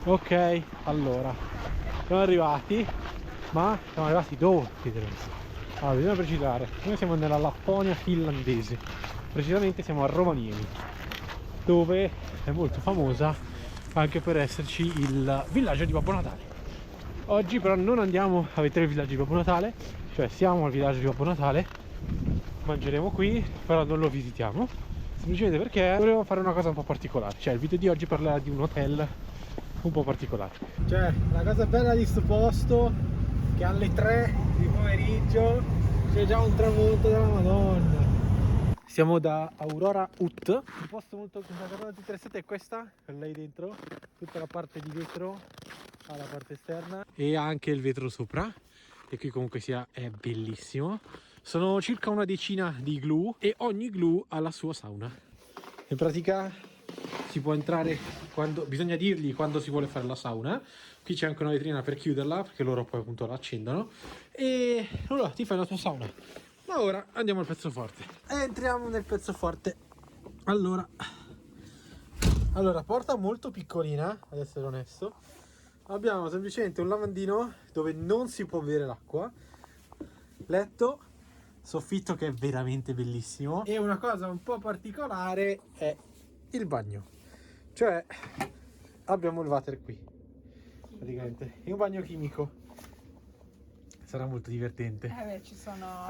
Ok, allora siamo arrivati, ma siamo arrivati dove? Allora, bisogna precisare, noi siamo nella Lapponia finlandese, precisamente siamo a Rovaniemi, dove è molto famosa anche per esserci il villaggio di Babbo Natale. Oggi però non andiamo a vedere il villaggio di Babbo Natale, cioè siamo al villaggio di Babbo Natale, mangeremo qui, però non lo visitiamo, semplicemente perché volevamo fare una cosa un po' particolare, cioè il video di oggi parlerà di un hotel un po' particolare. Cioè, la cosa bella di sto posto che alle 3 di pomeriggio c'è già un tramonto della Madonna. Siamo da Aurora Hut, un posto molto interessante è questa, con lei dentro, tutta la parte di vetro alla parte esterna e anche il vetro sopra, e qui comunque sia è bellissimo. Sono circa una decina di igloo e ogni igloo ha la sua sauna. In pratica si può entrare quando bisogna dirgli quando si vuole fare la sauna. Qui c'è anche una vetrina per chiuderla perché loro poi appunto la accendono e allora ti fai la tua sauna. Ma ora andiamo al pezzo forte. Entriamo nel pezzo forte. Allora, porta molto piccolina, ad essere onesto. Abbiamo semplicemente un lavandino dove non si può bere l'acqua, letto, soffitto che è veramente bellissimo, e una cosa un po' particolare è il bagno. Cioè abbiamo il water qui, praticamente è un bagno chimico. Sarà molto divertente. Beh, ci sono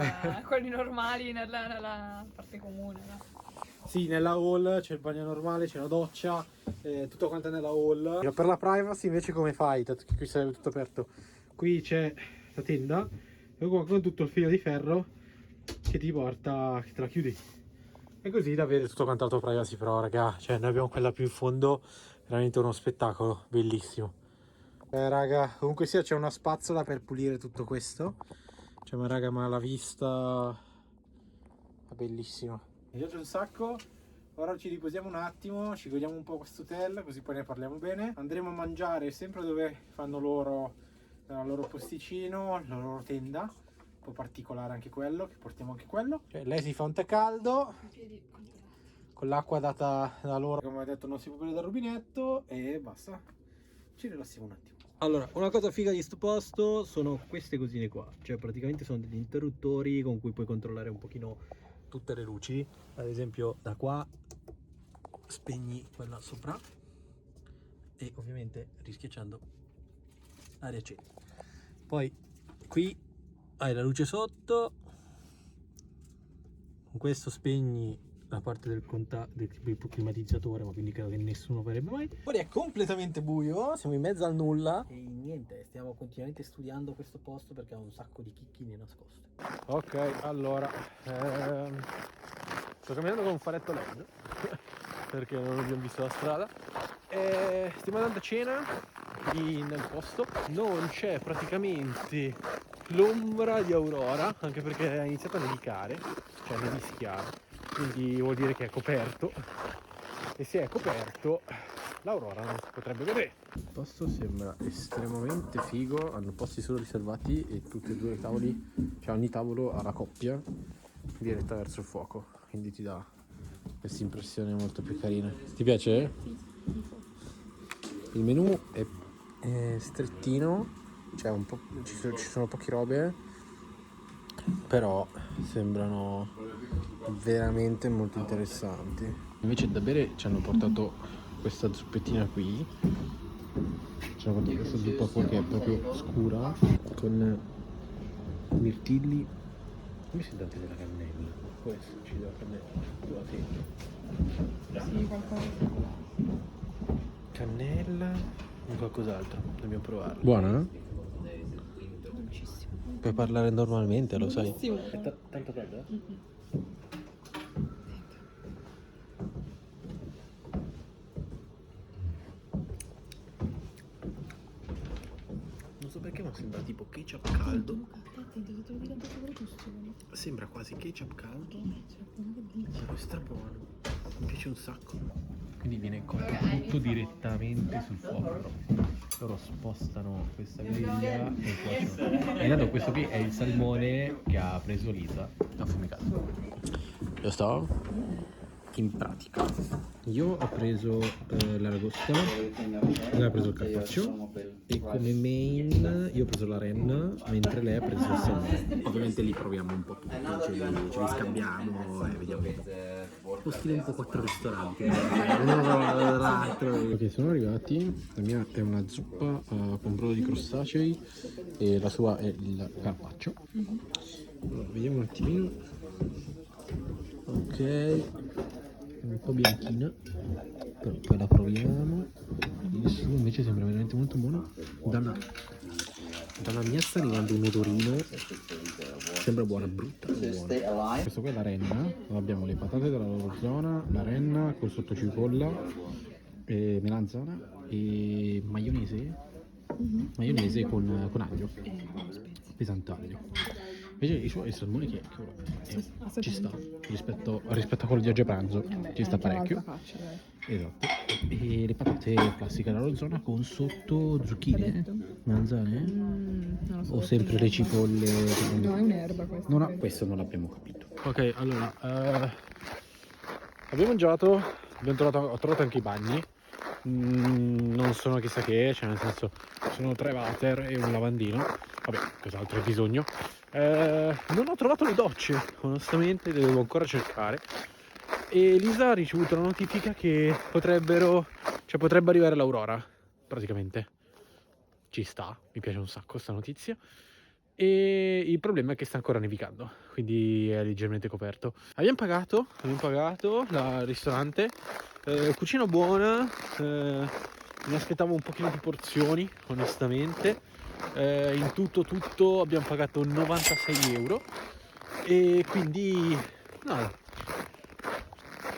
quelli normali nella parte comune, no? Sì, nella hall c'è il bagno normale, c'è la doccia, tutto quanto nella hall. Per la privacy invece come fai? Tanto che qui sarebbe tutto aperto. Qui c'è la tenda e con tutto il filo di ferro che ti porta, che te la chiudi. E così da avere tutto quanto la tua privacy, però raga, cioè noi abbiamo quella più in fondo, veramente uno spettacolo, bellissimo. Raga, comunque sia c'è una spazzola per pulire tutto questo. Cioè ma raga, ma la vista è bellissima. Mi piace un sacco. Ora ci riposiamo un attimo, ci godiamo un po' questo hotel, così poi ne parliamo bene. Andremo a mangiare sempre dove fanno loro, nel loro posticino, la loro tenda. Un po' particolare anche quello, che portiamo anche quello. Cioè, lei si fa un tè caldo con l'acqua data da loro, come ho detto non si può bere dal rubinetto, e basta. Ci rilassiamo un attimo. Allora, una cosa figa di sto posto sono queste cosine qua, cioè praticamente sono degli interruttori con cui puoi controllare un pochino tutte le luci. Ad esempio da qua spegni quella sopra e ovviamente rischiacciando la riaccendi. Poi qui hai la luce sotto, con questo spegni la parte del climatizzatore, ma quindi credo che nessuno farebbe mai. Fuori è completamente buio, siamo in mezzo al nulla e niente, stiamo continuamente studiando questo posto perché ha un sacco di chicchine nascoste. Ok, allora sto camminando con un faretto LED perché non abbiamo visto la strada e stiamo andando a cena nel posto. Non c'è praticamente l'ombra di Aurora, anche perché ha iniziato a nevicare, cioè a nevischiare, quindi vuol dire che è coperto, e se è coperto l'Aurora non si potrebbe vedere. Il posto sembra estremamente figo, hanno posti solo riservati e tutti e due i tavoli, cioè ogni tavolo ha la coppia diretta verso il fuoco, quindi ti dà questa impressione molto più carina. Ti piace? Sì. Il menù è strettino, cioè un po', ci sono poche robe, però sembrano veramente molto interessanti. Invece da bere ci hanno portato questa zuppettina qui, ci hanno portato questa zuppa qua che è proprio scura con mirtilli. Come si dà della cannella? Può esserci della cannella? Sì, qualcosa. Cannella e qualcos'altro, dobbiamo provarlo. Buona? Dolcissimo. Puoi parlare normalmente, lo sai. Buonissimo. È tanto calda? Non so perché, ma sembra tipo ketchup caldo. Attento, se te lo dico anche sopra gusto. Sembra quasi ketchup caldo. Ketchup, Però è strabuono. Mi piace un sacco. Quindi viene cotto tutto direttamente sul fuoco. Loro spostano questa griglia e cuociono. E intanto questo qui è il salmone che ha preso Lisa, affumicato. Giusto? In pratica io ho preso l'aragosta, lei ha preso il carpaccio e come main io ho preso la renna, mentre lei ha preso il salmone. Ovviamente li proviamo un po' tutti, ce li scambiamo e vediamo un po'. Lo stile un po' 4 ristoranti, uno dall'altro. Ok, sono arrivati, la mia è una zuppa con brodo di crostacei e la sua è il carpaccio. Allora, vediamo un attimino. Ok, un po' bianchina, però poi la proviamo. Il suo invece sembra veramente molto buono. Dalla mia sta arrivando un odorino, sembra buona, brutta, buona. Questo qua è la renna, abbiamo le patate della loro zona, la renna col sottocipolla, melanzana e maionese con aglio, pesante aglio. Invece il salmone che ci sta rispetto a quello di oggi a pranzo, ci sta parecchio. Esatto. E le patate classiche della loro zona con sotto zucchine, melanzane, Non lo so, o sempre le cipolle. No, è un'erba questa. No, questo non l'abbiamo capito. Ok, allora abbiamo mangiato, ho trovato anche i bagni. Non sono chissà che, cioè nel senso sono 3 water e un lavandino. Vabbè, cos'altro hai bisogno? Non ho trovato le docce, onestamente, le devo ancora cercare. E Lisa ha ricevuto la notifica che potrebbe arrivare l'aurora, praticamente. Ci sta, mi piace un sacco sta notizia. E il problema è che sta ancora nevicando, quindi è leggermente coperto. Abbiamo pagato al ristorante, cucina buona, mi aspettavo un pochino più porzioni, onestamente. In tutto abbiamo pagato 96 euro e quindi no,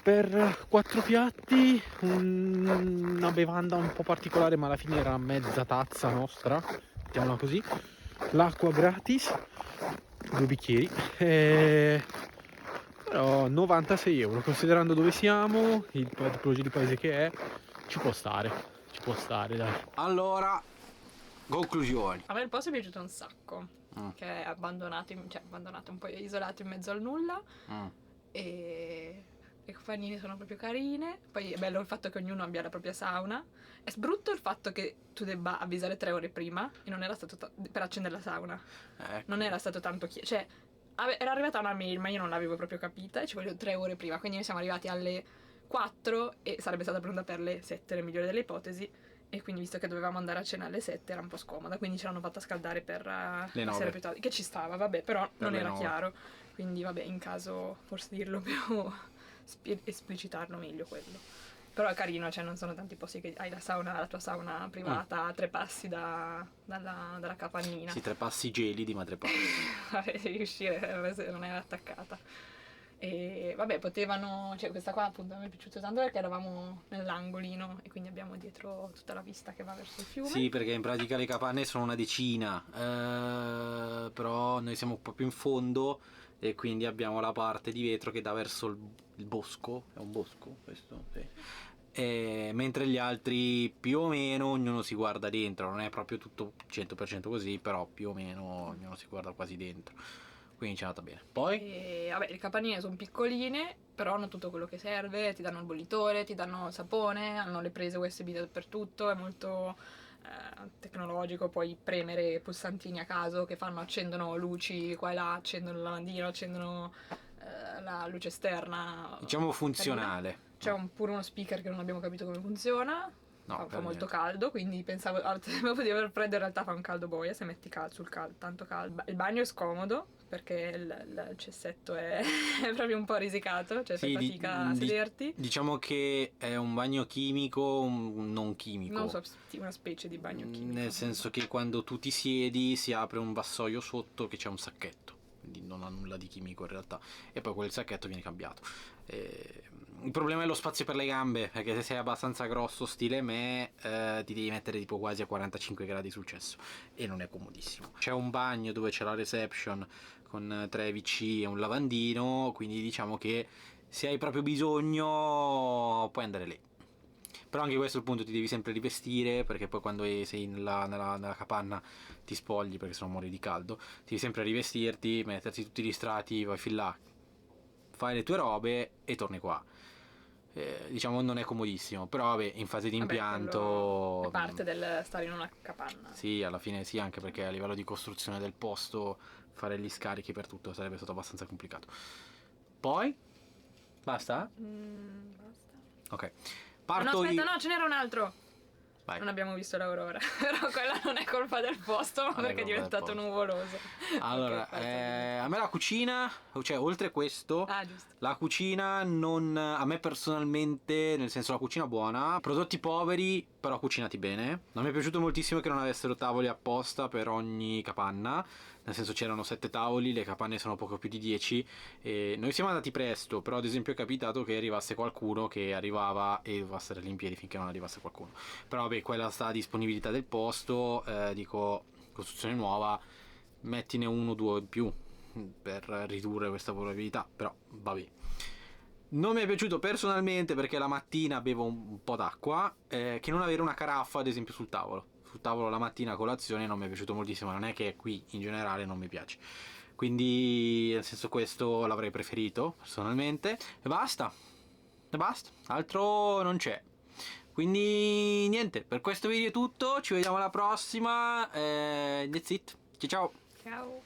per 4 piatti una bevanda un po' particolare, ma alla fine era mezza tazza nostra, mettiamola così, l'acqua gratis, 2 bicchieri, però 96 euro, considerando dove siamo, il tipologia di paese che è, ci può stare dai. Allora, conclusioni. A me il posto è piaciuto un sacco, che è abbandonato, abbandonato un po' isolato in mezzo al nulla, e le compagnie sono proprio carine. Poi è bello il fatto che ognuno abbia la propria sauna. È brutto il fatto che tu debba avvisare 3 ore prima e non era stato per accendere la sauna. Non era stato tanto cioè era arrivata una mail, ma io non l'avevo proprio capita e ci vogliono 3 ore prima, quindi noi siamo arrivati alle 4 e sarebbe stata pronta per le 7 nel migliore delle ipotesi. E quindi, visto che dovevamo andare a cena alle 7, era un po' scomoda, quindi ce l'hanno fatta scaldare per le 9 più tardi, che ci stava, vabbè, però per non era 9. Chiaro. Quindi, vabbè, in caso forse dirlo più, esplicitarlo meglio quello. Però è carino, cioè non sono tanti posti che hai la tua sauna privata a 3 passi dalla capannina. Sì, 3 passi gelidi, ma 3 passi. Vabbè, devi uscire, non era attaccata. E vabbè, cioè questa qua appunto mi è piaciuta tanto perché eravamo nell'angolino e quindi abbiamo dietro tutta la vista che va verso il fiume. Sì, perché in pratica le capanne sono una decina, però noi siamo un po' più in fondo e quindi abbiamo la parte di vetro che dà verso il bosco. È un bosco questo? Sì. Mentre gli altri più o meno ognuno si guarda dentro, non è proprio tutto 100% così, però più o meno ognuno si guarda quasi dentro. Quindi ci è andata bene. Poi? Vabbè, le capanine sono piccoline, però hanno tutto quello che serve, ti danno il bollitore, ti danno il sapone, hanno le prese USB dappertutto, è molto tecnologico, puoi premere pulsantini a caso che accendono luci qua e là, accendono il lavandino, accendono la luce esterna. Diciamo funzionale. C'è pure uno speaker che non abbiamo capito come funziona. No, fa molto caldo, quindi pensavo al tempo di aver freddo, in realtà fa un caldo boia se metti tanto caldo. Il bagno è scomodo perché il cessetto è proprio un po' risicato, cioè fai fatica a sederti. Diciamo che è un bagno chimico, non chimico. Non so, una specie di bagno chimico. Nel senso che quando tu ti siedi si apre un vassoio sotto che c'è un sacchetto, quindi non ha nulla di chimico in realtà, e poi quel sacchetto viene cambiato. Il problema è lo spazio per le gambe, perché se sei abbastanza grosso stile me ti devi mettere tipo quasi a 45 gradi sul cesso e non è comodissimo. C'è un bagno dove c'è la reception con 3 WC e un lavandino, quindi diciamo che se hai proprio bisogno puoi andare lì. Però anche questo è il punto, ti devi sempre rivestire, perché poi quando sei nella capanna ti spogli perché sennò muori di caldo. Devi sempre rivestirti, metterti tutti gli strati, vai fin là, fai le tue robe e torni qua. diciamo non è comodissimo, però vabbè, in fase di Vabbè, impianto quello è parte del stare in una capanna. sì, alla fine sì, anche perché a livello di costruzione del posto fare gli scarichi per tutto sarebbe stato abbastanza complicato. Poi basta? Basta. Ok. No, Parto aspetta, no, ce n'era un altro. Vai. Non abbiamo visto l'Aurora, però quella non è colpa del posto, ma Non è perché è colpa del diventato posto. nuvoloso. Allora, Ok, parto. a me la cucina, cioè oltre questo, Ah, giusto. la cucina non, a me personalmente, nel senso la cucina buona, prodotti poveri però cucinati bene. Non mi è piaciuto moltissimo che non avessero tavoli apposta per ogni capanna, nel senso c'erano 7 tavoli, le capanne sono poco più di 10 e noi siamo andati presto, però ad esempio è capitato che arrivasse qualcuno che arrivava e doveva stare lì in piedi finché non arrivasse qualcuno. Però vabbè, quella sta a disponibilità del posto, dico costruzione nuova, mettine uno o due in più per ridurre questa probabilità, però vabbè. Non mi è piaciuto personalmente perché la mattina bevo un po' d'acqua, che non avere una caraffa ad esempio sul tavolo. Sul tavolo la mattina a colazione non mi è piaciuto moltissimo, non è che qui in generale non mi piace. Quindi nel senso questo l'avrei preferito personalmente. E basta. E basta. Altro non c'è. Quindi niente, per questo video è tutto, ci vediamo alla prossima. That's it. Ciao ciao. Ciao.